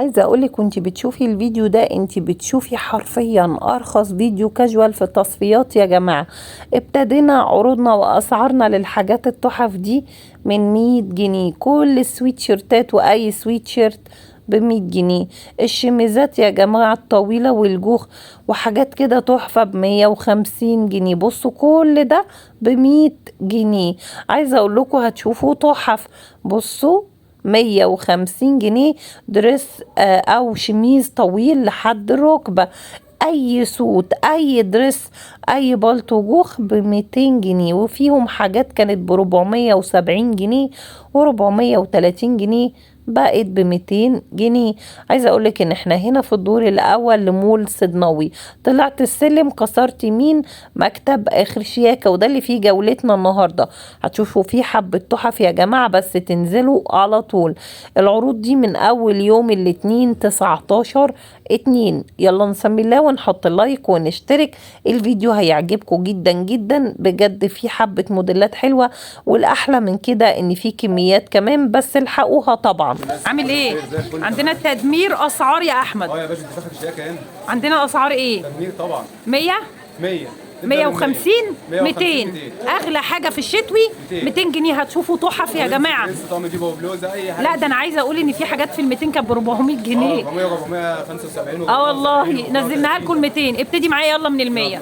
عايزه اقولك وانت بتشوفي الفيديو ده انت بتشوفي حرفيا ارخص فيديو كاجوال في التصفيات يا جماعه. ابتدينا عروضنا واسعارنا للحاجات التحف دي من 100 جنيه. كل السويت شيرتات واي سويت شيرت ب100 جنيه. الشميزات يا جماعه الطويله والجوخ وحاجات كده تحفه ب150 جنيه. بصوا كل ده ب100 جنيه. عايزه اقول لكم هتشوفوا تحف. بصوا 150 جنيه دريس او شميز طويل لحد الركبة. اي سوت اي دريس اي بالطو جوخ ب200 جنيه، وفيهم حاجات كانت ب470 جنيه و430 جنيه بقت ب200 جنيه. عايزه اقولك ان احنا هنا في الدور الاول لمول صدناوي. طلعت السلم كسرت يمين مكتب اخر شياكه، وده اللي فيه جولتنا النهارده. هتشوفوا فيه حبه تحف يا جماعه، بس تنزلوا على طول. العروض دي من اول يوم الاثنين 19/2. يلا نسمي الله ونحط لايك ونشترك. الفيديو هيعجبكم جدا جدا بجد. في حبه موديلات حلوه، والاحلى من كده ان في كميات كمان، بس الحقوها طبعا. عامل ايه؟ عندنا تدمير اسعار يا احمد. يا باشا انت فاكر شياكه هنا. عندنا اسعار ايه؟ تدمير طبعا. 100 100 150 200. اغلى حاجه في الشتوي 200 جنيه. هتشوفوا تحف يا جماعه. طقم جيبه وبلوزه اي حاجه. لا ده انا عايزه اقول ان في حاجات في ال 200 كانت ب 400 جنيه. 475 والله نزلناها لكم 200. ابتدي معايا يلا من ال 100.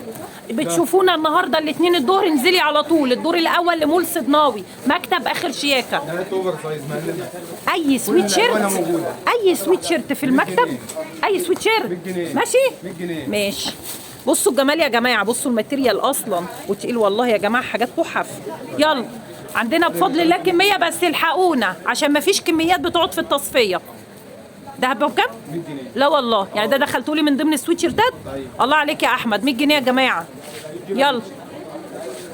بتشوفونا النهارده الاثنين الظهر انزلي على طول الدور الاول لمول صدناوي مكتب اخر شياكه. ده اوفر سايز اي سويت شيرت اي سويت شيرت في المكتب. اي سويت شيرت ماشي 100 جنيه ماشي. بصوا الجمال يا جماعه، بصوا الماتيريال اصلا وتقيل والله يا جماعه، حاجات تحف. يلا عندنا بفضل الله كميه، بس الحقونا عشان ما فيش كميات بتقعد في التصفيه. ده بكام؟ 100 جنيه. لا والله يعني ده دخلتوا لي من ضمن السويت شيرتات. الله عليك يا احمد. 100 جنيه يا جماعه. يلا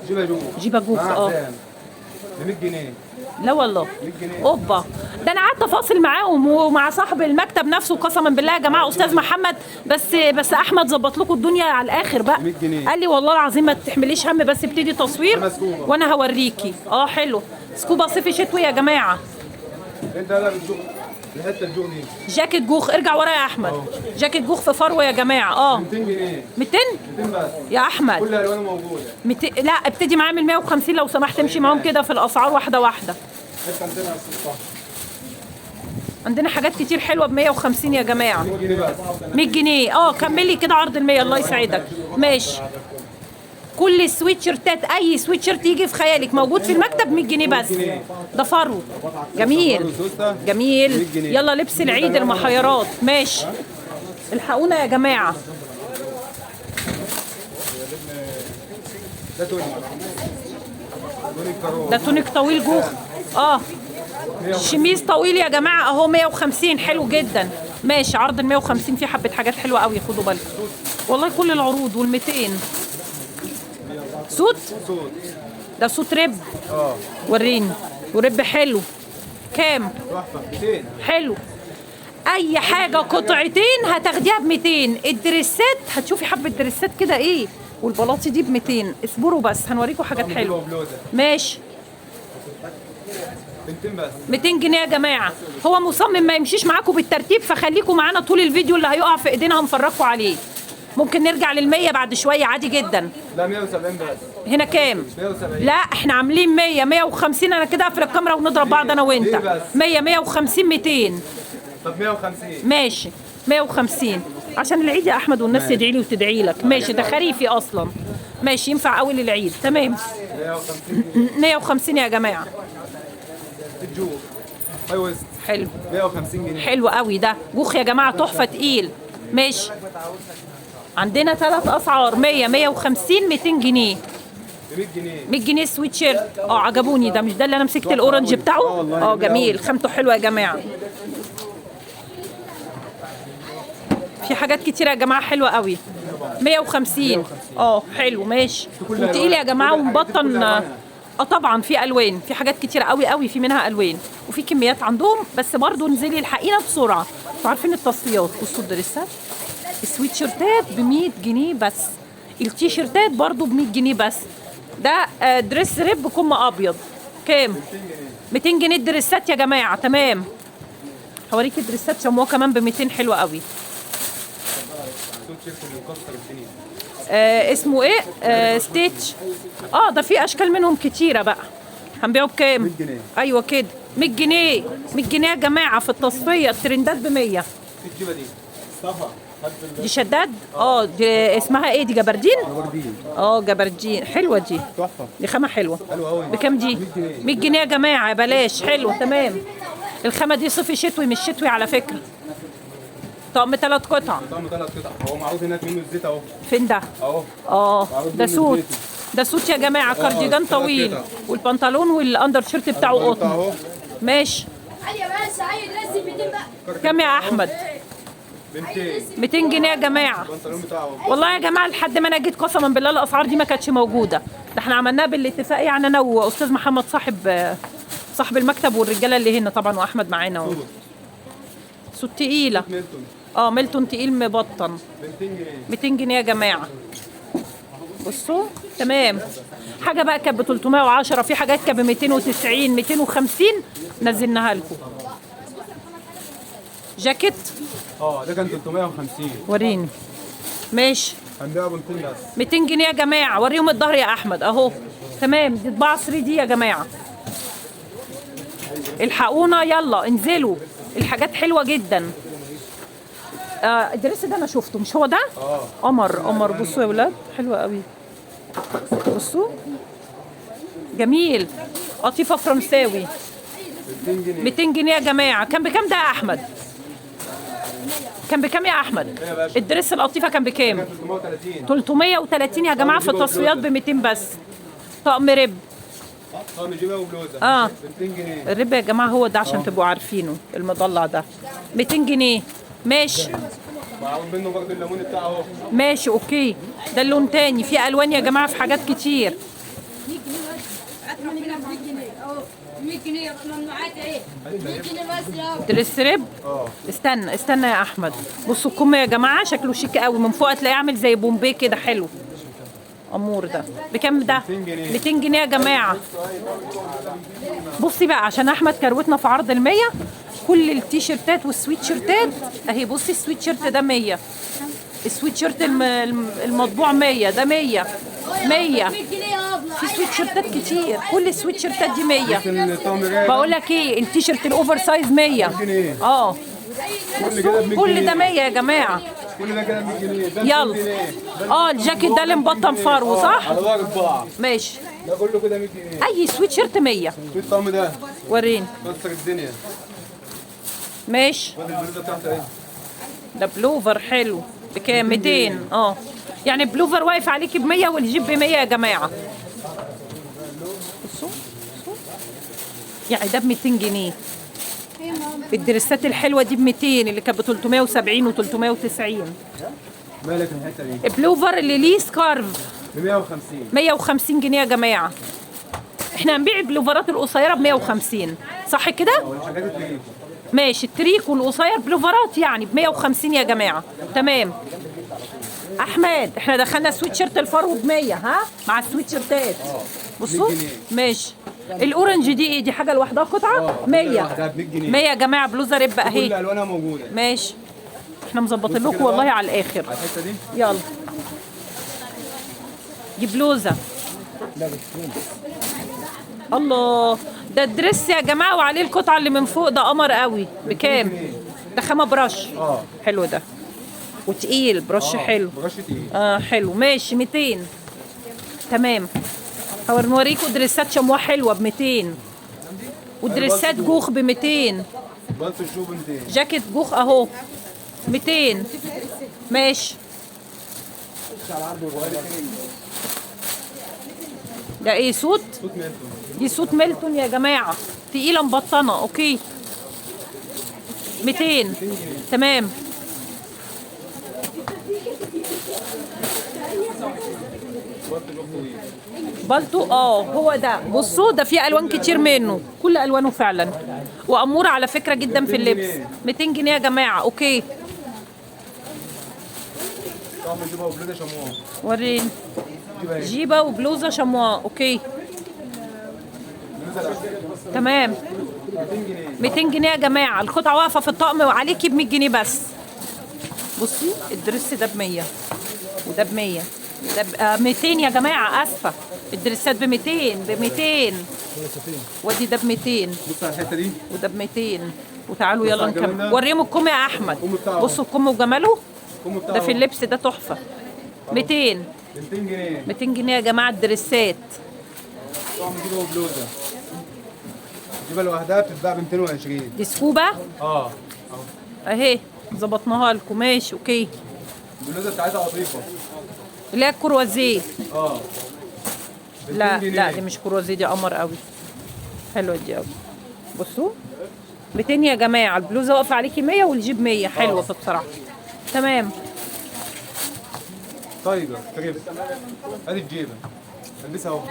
جيبها جوه جيبها جوه. ب 100 جنيه. لا والله 100 جنيه. اوبا. ده انا قعدت افاصل معاهم ومع صاحب المكتب نفسه قسما بالله يا جماعه استاذ محمد، بس احمد ظبط لكم الدنيا على الاخر بقى. 100 جنيه. قال لي والله العظيم ما تحمليش هم، بس ابتدي تصوير وانا هوريكي. حلو. سكوبا صيفي شتوي يا جماعه. انت لا بتجوخ الحته الجوخ دي. جاكيت جوخ. ارجع ورا يا احمد. جاكيت جوخ في فروه يا جماعه. 200 جنيه. 200 200 بس يا احمد. كل الالوان موجوده. 200. لا ابتدي معايا من 150 لو سمحت. امشي معاهم كده في الاسعار واحده واحده. عندنا حاجات كتير حلوه ب 150 يا جماعه. 100 جنيه بس. 100 جنيه. كملي كده عرض ال 100 الله يسعدك. ماشي. كل السويت شيرتات اي سويت شيرت يجي في خيالك موجود في المكتب 100 جنيه بس. ده فرو جميل جميل. يلا لبس العيد المحيرات. ماشي الحقونا يا جماعه. ده تونيك. ده تونيك طويل جوخ. شميز طويل يا جماعه اهو 150. حلو جدا. ماشي عرض ال 150 فيه حبه حاجات حلوه قوي. خدوا بالكم والله كل العروض وال 200. سوت ده سوت رب. وريني. ورب حلو. كام؟ تحفه 200. حلو. اي حاجه قطعتين هتاخديها ب200. الدريسات هتشوفي حبه دريسات كده ايه، والبلاطي دي ب200. اصبروا بس هنوريكم حاجات حلوه. ماشي 200 بس. 200 جنيه يا جماعه. هو مصمم ما يمشيش معاكم بالترتيب، فخليكم معانا طول الفيديو. اللي هيقع في ايدينا هنفرجكم عليه. ممكن نرجع لل100 بعد شويه عادي جدا. لا 170 بس. هنا كام؟ 170. لا احنا عاملين 100 150. انا كده اقفل الكاميرا ونضرب بعض انا وانت. 100 150 200. طب 150. ماشي 150 عشان العيد يا احمد والناس تدعي لي وتدعي لك. ماشي ده خريفي اصلا. ماشي ينفع قوي للعيد. تمام 150 يا جماعه. الجوخ هاي ويست حلو 150 جنيه. حلو قوي. ده جوخ يا جماعه تحفه تقيل. ماشي عندنا 3 اسعار 100 150 200 جنيه. 100 جنيه. 100 جنيه سويت شيرت. عجبوني. ده مش ده اللي انا مسكت الاورنج بتاعه؟ جميل خامته حلوه يا جماعه. في حاجات كتيره يا جماعه حلوه قوي. 150. حلو ماشي. وتقيل يا جماعه ومبطن. طبعا في الوان. في حاجات كتيره قوي قوي. في منها الوان وفي كميات عندهم، بس برضو انزلي الحقيقه بسرعه. انتوا عارفين التصفيات. بصوا الدريسات السويت شيرتات ب100 جنيه بس. التي شيرتات برضو ب100 جنيه بس. ده دريس ريب كم ابيض. كام؟ 200 جنيه الدريسات يا جماعه. تمام. هوريكي دريسات شمواه كمان ب 200 حلوه قوي. سوت شيرت اللي مكسر الدنيا. اسمه ايه؟ ستيتش. ده في اشكال منهم كتيره بقى. هنبيعه بكام؟ 100 جنيه. ايوه كده 100 جنيه. 100 جنيه يا جماعه في التصفيه. الترندات ب 100. الجيبه دي صفا دي شداد. دي اسمها ايه؟ دي جبردين. وردين جبردين حلوه دي. تحفه. دي خامه حلوه. حلوه قوي. بكام دي؟ 100 جنيه يا جماعه بلاش. حلوه تمام. الخامه دي صيفي شتوي مش شتوي على فكره. طقم 3 قطع. طقم 3 قطع. هو معروض هناك منه الزيت اهو. فين ده؟ اهو. ده سوت. ده سوت يا جماعه كارديجان طويل. قطع. والبنطلون والاندر شيرت بتاعه قطن. اهو. ماشي. كام يا احمد؟ 200. 200 جنيه يا جماعه. البنطلون بتاعه والله يا جماعه لحد ما انا جيت قسما بالله الاسعار دي ما كانتش موجوده. ده احنا عملناها بالاتفاق يعني انا واستاذ محمد صاحب المكتب والرجاله اللي هنا طبعا واحمد معانا اهو. سوت تقيله. ميلتون. ميلتون تقيل مبطن. ب 200 جنيه. 200 جنيه يا جماعه. بصوا تمام. حاجه بقى كانت ب 310. في حاجات كانت ب 290 250 نزلناها لكم. جاكيت. ده كان 350. وريني. ماشي. هنبيعه ب 200 بس. 200 جنيه يا جماعه. وريهم الظهر يا احمد اهو. تمام. دي طباعه 3 دي يا جماعه. الحقونا يلا انزلوا. الحاجات حلوه جدا. الدرس ده انا شفته مش هو ده؟ قمر. بصوا يا ولاد حلوه قوي. بصوا جميل. قطيفه فرنساوي. 200 جنيه. 200 جنيه يا جماعه. كان بكام ده يا احمد؟ كان بكام يا احمد؟ الدرس القطيفه كان بكام؟ 330. 330 يا جماعه في التصفيات ب 200 بس. طقم رب. جيبه وبلوزه. اه ب 200 جنيه. الرب يا جماعه هو ده عشان تبقوا عارفينه. المضلع ده 200 جنيه. ماشي. معروض منه برضه الليمون بتاعه اهو. ماشي اوكي. ده اللون تاني. في الوان يا جماعه في حاجات كتير. 100 جنيه ممنوعات ايه؟ 100 جنيه بس يا دريس رب. استنى يا احمد. بصوا الكم يا جماعه شكله شيك قوي. من فوق تلاقيه عامل زي بومبي كده حلو. امور ده بكام ده؟ 200 جنيه يا جماعه. بصي بقى عشان احمد كروتنا في عرض ال100. كل التيشيرتات والسويت شيرتات اهي. بصي السويت شيرت ده 100. السويت شيرت المطبوع 100. ده 100. 100. في سويت شيرتات كتير. كل السويت شيرتات دي 100. بقول لك ايه التيشيرت الاوفر سايز 100. كل ده 100 يا جماعه. كل ده كده 100 جنيه. ده 100 يلا. جنيه. الجاكيت ده اللي مبطن فرو صح؟ على ظهر الباع. ماشي. ده كله كده 100 جنيه. اي سويت شيرت 100. في الطقم ده وريني. كسر الدنيا. ماشي. وادي البلوزه بتاعته ايه؟ ده بلوفر حلو. بكام؟ 200. يعني بلوفر واقف عليكي ب 100 والجيب ب 100 يا جماعه. بصوا. يعني ده ب 200 جنيه. الدرسات الحلوه دي ب 200 اللي كانت ب 370 و390. مالك الحته دي؟ بلوفر اللي ليه سكارف ب 150. 150 جنيه يا جماعه. احنا هنبيع البلوفرات القصيره ب 150 صح كده؟ والحاجات التقيله. ماشي. التريك والقصير بلوفرات يعني ب 150 يا جماعه. تمام. احمد احنا دخلنا سويت شيرت الفرو ب 100 ها مع السويت شيرتات. بصوا. 100 جنيه. ماشي. الاورنج دي ايه؟ دي حاجه لوحدها قطعه 100. لوحدها ب 100 جنيه. 100 يا جماعه. بلوزه رب كل اهي. الوانها موجوده. ماشي. احنا مظبطين لكم والله على الاخر. على الحته دي يلا. دي بلوزه. الله. ده الدريس يا جماعه وعليه القطعه اللي من فوق. ده قمر قوي. بكام؟ ده خامه برش. حلو ده. وتقيل برش حلو. برش تقيل. حلو. ماشي 200. تمام. هوريكم دريسات شمواه حلوه ب 200. ودريسات جوخ ب 200. بلطو شو ب 200. جاكيت جوخ اهو 200. ماشي. ده ايه؟ سوت. صوت ميلتون. دي سوت ميلتون يا جماعه. تقيله مبطنه. اوكي 200. تمام. بالطو هو ده. بصوا ده فيه الوان كتير منه. كل الوانه فعلا. واموره على فكره جدا في اللبس. 200 جنيه يا جماعه. اوكي. طقم جيبه وبلوزه شموع. وريني. جيبه وبلوزه شمواه. اوكي تمام. 200 جنيه يا جماعه. القطعه واقفه في الطقم وعليكي ب 100 جنيه بس. بصي الدرس ده ب 100 وده ب 100 ده ب 200 يا جماعه. اسفه، الدرسات ب 200 ب 200 ودي ده ب 200 بص على الحته دي وده ب 200. وتعالوا يلا على الجمال نكمل. ده. وريهم الكم يا احمد. الكم بتاعه. بصوا الكم وجماله. الكم بتاعه ده في اللبس ده تحفه. 200 ب 200 جنيه. 200 جنيه يا جماعه الدرسات. طبعا نجيبها بلوزه. نجيبها لوحدها بتتباع ب 220. دي سكوبه اه اهو. اهي ظبطناها لكم. ماشي اوكي. البلوزه بتاعتها لطيفه. اللي هي الكروازيه. اه ب 200 لا جنيه. لا دي مش كروازيه، دي قمر قوي. حلوه دي قوي. بصوا 200 يا جماعه. البلوزه واقفه عليكي 100 والجيب 100. حلوه بصراحه. تمام. تايجر تريب. ادي الجيبه البسها اهو.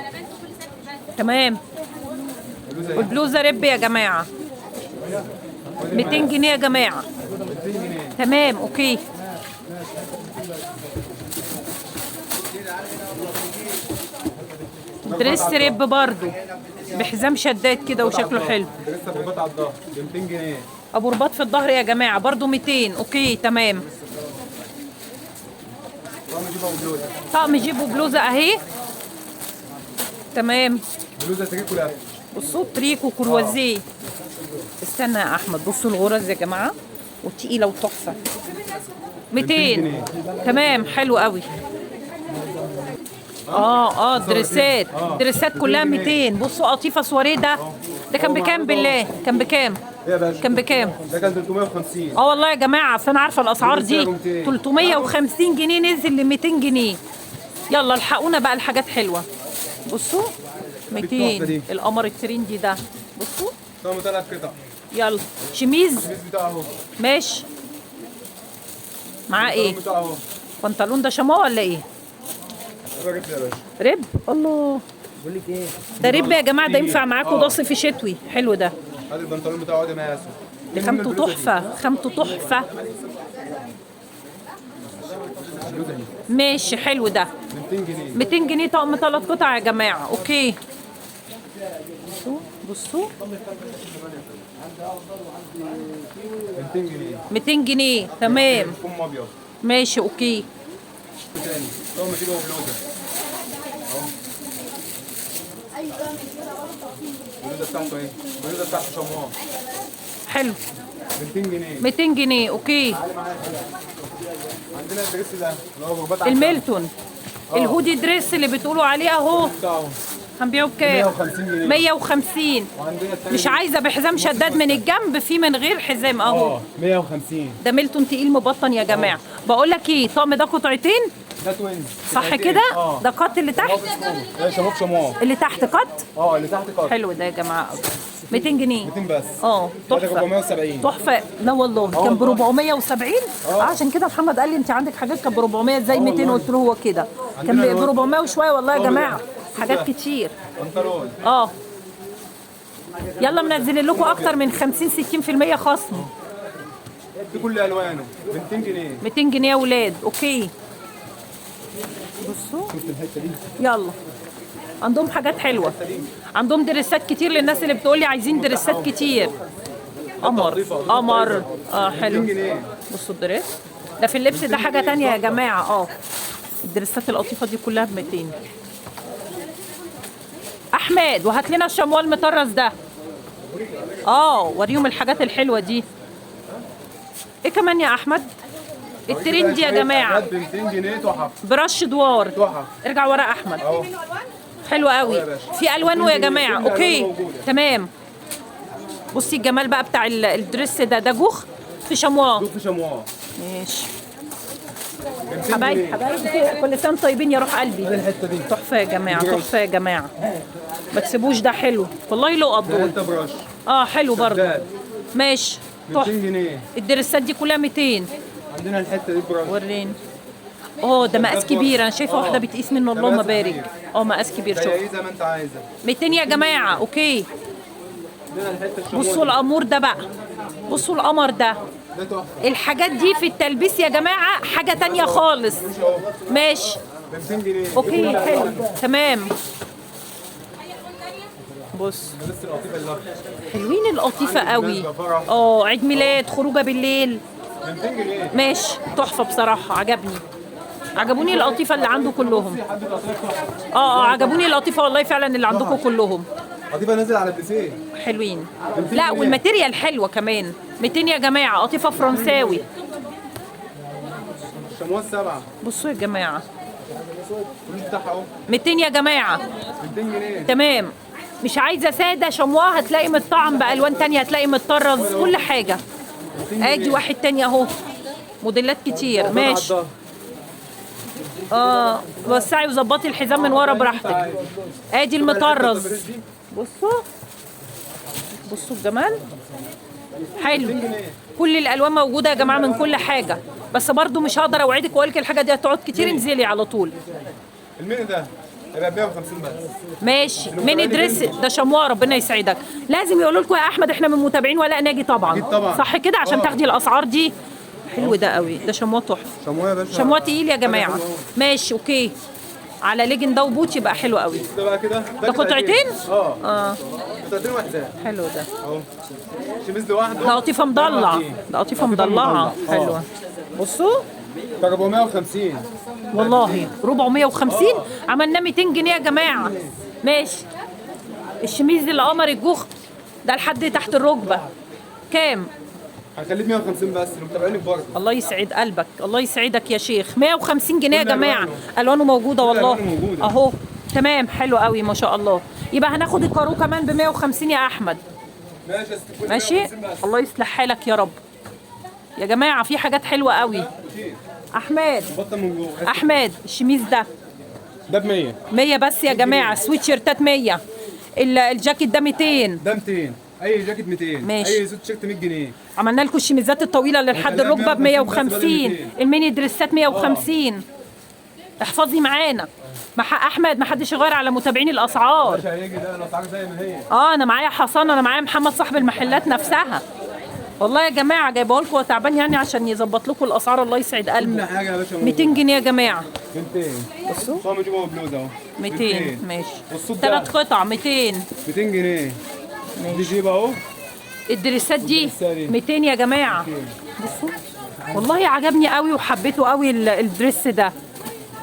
تمام. البلوزه ايه؟ والبلوزه رب يا جماعه 200 جنيه يا جماعه. 200 جنيه. تمام اوكي. دريس رب برضو بحزام شداد كده وشكله حلو. لسه برباط على الظهر ب 200 جنيه. ابو رباط في الظهر يا جماعه برضو 200. اوكي تمام. طبعا نجيبها بلوزه. طقم جيبوا بلوزه اهي. تمام. بلوزه تريكو لف. بصوا تريكو كروازيه. استنى يا احمد. بصوا الغرز يا جماعه وتقيله وتحفه. 200. تمام حلو قوي. دريسات. دريسات كلها 200. بصوا قطيفه سواريه ده كان بكام بالله؟ كان بكام؟ ايه يا باشا؟ كان بكام؟ ده كان 350. والله يا جماعه اصل انا عارفه الاسعار دي. سعره 200. 350 جنيه نزل ل 200 جنيه. يلا الحقونا بقى الحاجات حلوه. بصوا 200. التحفة دي. القمر الترندي ده. بصوا طقم 3 قطع. يلا شميز. القميص بتاعه اهو. ماشي. معاه ايه؟ البنطلون بتاعه اهو. بنطلون ده شماء ولا ايه؟ الراجل يا باشا. رب. الله بقول لك ايه؟ ده رب يا جماعه. ده ينفع معاكم ده صيفي شتوي. حلو ده. ادي البنطلون بتاعه ادي مقاسه. دي خامته تحفه. خامته تحفه. البلوزه دي ماشي حلو ده. ب 200 جنيه. 200 جنيه طقم 3 قطع يا جماعه. اوكي. بصوا بصوا 200 جنيه. 200 جنيه. تمام كم ابيض. ماشي اوكي. تاني طقم كده وبلوزه. اهو. البلوزه بتاعته ايه؟ البلوزه بتاعته شموع. حلو. ب 200 جنيه. 200 جنيه اوكي. عندنا الدريس ده اللي هو برباط على الميلتون. الهودي دريس اللي بتقولوا عليه اهو. بتاعه هنبيعه بكام؟ 150 جنيه. 150. وعندنا التاني مش عايزه بحزام شداد من الجنب، في من غير حزام اهو. 150. ده ميلتون تقيل مبطن يا جماعه. بقول لك ايه، الطقم ده قطعتين ده توينز. صح كده؟ ده قط اللي تحت. ده شموع شموع. اللي تحت قط. اللي تحت قط. حلو ده يا جماعه. 200 جنيه. 200 بس. اه ده تحفه. 470. تحفه. لا والله كان ب 470. عشان كده محمد قال لي انت عندك حاجات كان ب 400 زي 200. قلت له هو كده كان ب 400 وشويه. والله يا جماعه حاجات كتير. بنطلون. يلا منزل لكم اكتر من 50 60% خصم. دي كل الوانه ب 200 جنيه. 200 جنيه يا ولاد. اوكي. بصوا شفت الحته دي؟ يلا عندهم حاجات حلوه. عندهم دريسات كتير للناس اللي بتقول لي عايزين دريسات كتير. قمر قمر. حلو. 200 جنيه. بصوا الدريس ده في اللبس ده حاجه تانية يا جماعه. الدريسات القطيفه دي كلها ب 200. احمد وهات لنا الشموال المطرز ده. وريهم الحاجات الحلوه دي. ايه كمان يا احمد؟ الترند يا جماعه ب 200 جنيه تحف. برش دوار. تحف. ارجع ورا احمد. اهو. حلو قوي. يا باشا. في الوانه يا جماعه. كل اوكي الألوان موجودة. تمام. بصي الجمال بقى بتاع الدريس ده جوخ في شمواه. شوف شموع. ماشي. ب 200 حبايب جنيه. حبايب كل سنه طيبين يا روح قلبي. الحته دي تحفه يا جماعه. تحفه يا جماعه. ما تسيبوش ده حلو والله. لقط ده دول. انت برش. حلو برضه. شداد. ماشي 200 تحفه. جنيه. الدريسات دي كلها 200. عندنا الحته دي برش. وريني. ده مقاس كبير. انا شايفه واحده بتقيس منه. اللهم بارك. مقاس كبير. شوف زي ما انت عايزه. 200 يا جماعه. اوكي. عندنا الحته الشموع. بصوا الامور ده بقى. بصوا القمر ده. ده تحفه. الحاجات دي في التلبيس يا جماعه حاجه تانية خالص. ماشي ب 200 جنيه. اوكي حلو تمام. بص لسه القطيفه اللي حلوين القطيفه عندك قوي. مناسبة، فرح. عيد ميلاد، خروجه بالليل. ب 200 جنيه. ماشي، تحفه بصراحه، عجبوني القطيفه اللي عنده كلهم. حد القطيفه تحفه. عجبوني القطيفه والله فعلا اللي عندكم كلهم قطيفه نازل على البسيه. حلوين. لا والماتيريال حلوه كمان. 200 يا جماعه، قطيفه فرنساوي. الشموع 7. بصوا يا جماعه، الفلوس بتاعها اهو 200 يا جماعه. 200 جنيه. تمام. مش عايزه ساده شمواه، هتلاقي متطعم بالوان تانية، هتلاقي متطرز كل حاجه. ادي واحد تاني اهو، موديلات كتير. ماشي. وسعي وظبطي الحزام من ورا براحتك. ادي المطرز. بصوا الجمال حلو. كل الالوان موجوده يا جماعه من كل حاجه، بس برضو مش هقدر اوعدك واقول لك الحاجه دي هتقعد كتير. انزلي على طول. الميني ده هيبقى ب 150 بس. ماشي. ميني دريس ده شمواه، ربنا يسعدك. لازم يقولوا لكم يا احمد احنا من متابعين ولاء ناجي طبعا. أكيد طبعا. صح كده عشان تاخدي الاسعار دي. حلو ده قوي، ده شمواه تحفه. شموع يا باشا. شمواه تقيل يا جماعه. ماشي اوكي. على ليجن ده وبوت يبقى حلو قوي. ده بقى كده ده قطعتين؟ قطعتين وحدات حلو ده. اهو. شميز لوحده. ده قطيفه مضلع. ده قطيفه مضلعه حلوه. بصوا ب 450. والله 450. عملناه 200 جنيه يا جماعه. ماشي. الشميز القمر الجوخ ده لحد تحت الركبه كام؟ هنخليه ب 150 بس اللي متابعيني برضه. الله يسعد قلبك، الله يسعدك يا شيخ. 150 جنيه يا كل جماعه. ألوانه. الوانه موجوده والله. ألوانه موجودة. اهو تمام. حلو قوي ما شاء الله. يبقى هناخد الكارو كمان ب 150 يا احمد. ماشي يا ست. ماشي. 150 بس. الله يصلح حالك يا رب. يا جماعه في حاجات حلوه قوي. احمد بطل من جوه. احمد الشميز ده ده ب 100. 100 بس يا جماعه. سويت شيرتات 100. الجاكيت ده 200. ده 200. اي جاكيت 200. ماشي. اي سوت شيرت 100 جنيه. عملنا لكم الشميزات الطويله اللي لحد وخليها الركبه ب 150 بس بدل 150. 200. الميني دريسات 150. احفظي معانا. احمد ما حدش يغير على متابعين الاسعار. مش هيجي ده الاسعار زي ما هي. انا معايا حصان، انا معايا محمد صاحب المحلات نفسها. والله يا جماعه جايبه لكم تعبان يعني عشان يظبط لكم الاسعار. الله يسعد كل قلبه. حاجه يا باشا. 200 جنيه يا جماعه. 200. بصوا صام جوه بلوز اهو. 200. ماشي. والصوت ده 3 قطع 200. 200 جنيه. دي جيب اهو. الدريسات دي الدريسات دي. 200 يا جماعه. بصوا والله عجبني قوي وحبيته قوي الدريس ده.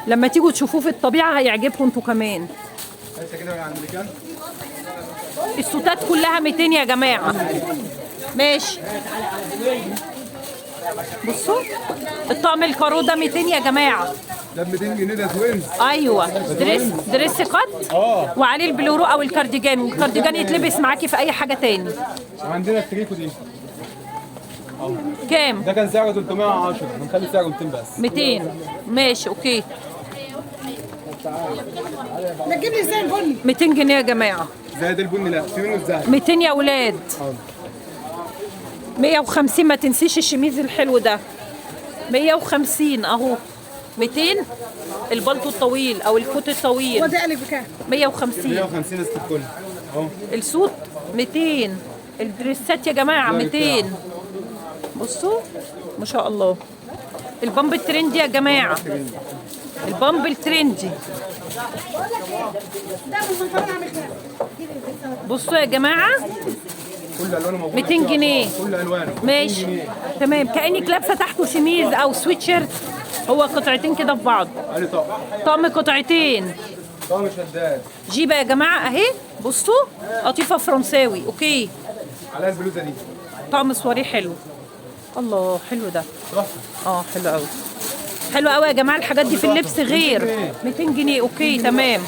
لما تيجوا تشوفوه في الطبيعه هيعجبكم انتوا كمان. لسه كده من عند الامريكان. السوتات كلها 200 يا جماعه. ماشي. بصوا الطقم الكارو ده 200 يا جماعه. ده ب 200 جنيه ده توينز. ايوه دريس قط. وعليه البلورو او الكارديجان، والكارديجان يتلبس معاكي في اي حاجه تاني. وعندنا التريكو دي. كام؟ ده كان سعره 310 هنخلي سعره 200 بس. 200. ماشي اوكي. ما تجيب لي زي البني. 200 جنيه يا جماعه. زائد البني لا في منه الذهب. 200 يا ولاد. 150. ما تنسيش الشميز الحلو ده. 150 اهو. 200 البلطو الطويل او الكوت الطويل. وده قالك بكام؟ 150. 150 است الكل اهو. السوت 200. الدريسات يا جماعه 200. بصوا ما شاء الله. البامب الترندي يا جماعه. البامب الترندي. بصوا يا جماعه كل الوانه موجوده. 200 جنيه. كل الوانه. ماشي تمام. كأنك لابسه تحته شميز او سويت شيرت. هو قطعتين كده في بعض. علي طقم. طقم قطعتين. طقم شداد. جيبه يا جماعه اهي. بصوا قطيفه فرنساوي. اوكي. عليها البلوزه دي. طقم سواري حلو. الله حلو ده. تحفه. حلو قوي. حلو قوي يا جماعه. الحاجات دي في اللبس غير. 200 جنيه. اوكي تمام.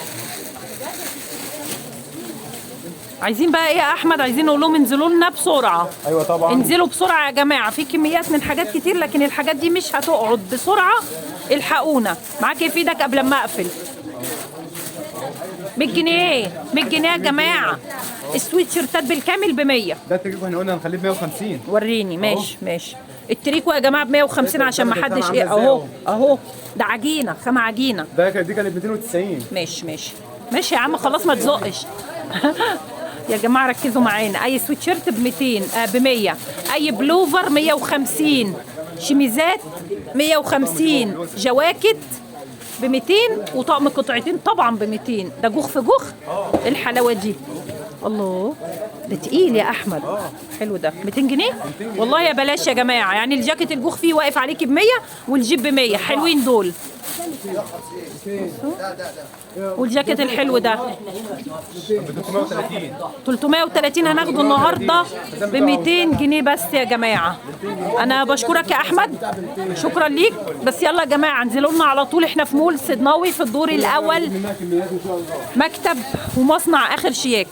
عايزين بقى ايه يا احمد؟ عايزين نقول لهم انزلوا لنا بسرعه. ايوه طبعا. انزلوا بسرعه يا جماعه. في كميات من حاجات كتير لكن الحاجات دي مش هتقعد. بسرعه الحقونا. معاك في ايدك قبل ما اقفل. 100 جنيه. 100 جنيه يا جماعه. السويت شيرتات بالكامل ب 100. ده التريكو احنا قلنا هنخليه ب 150. وريني. ماشي ماشي. التريكو يا جماعه ب 150 عشان ما حدش ايه. اهو ده عجينه، خامه عجينه. دي كانت 290. ماشي ماشي يا عم خلاص ما تزقش. يا جماعه ركزوا معانا. اي سويت شيرت ب 200 ب 100. اي بلوفر 150. شميزات 150. جواكت ب 200 وطقم قطعتين طبعا ب 200. ده جوخ في جوخ. الحلاوه دي الله، ده تقيل يا احمد. حلو ده. 200 جنيه والله يا بلاش يا جماعه. يعني الجاكيت الجوخ فيه واقف عليكي ب 100 والجيب ب 100. حلوين دول. والجاكيت الحلو ده ب 330. 330 هناخده النهارده ب 200 جنيه بس يا جماعه. انا بشكرك يا احمد، شكرا ليك. بس يلا يا جماعه انزلوا لنا على طول، احنا في مول صدناوي في الدور الاول، مكتب ومصنع اخر شياكه.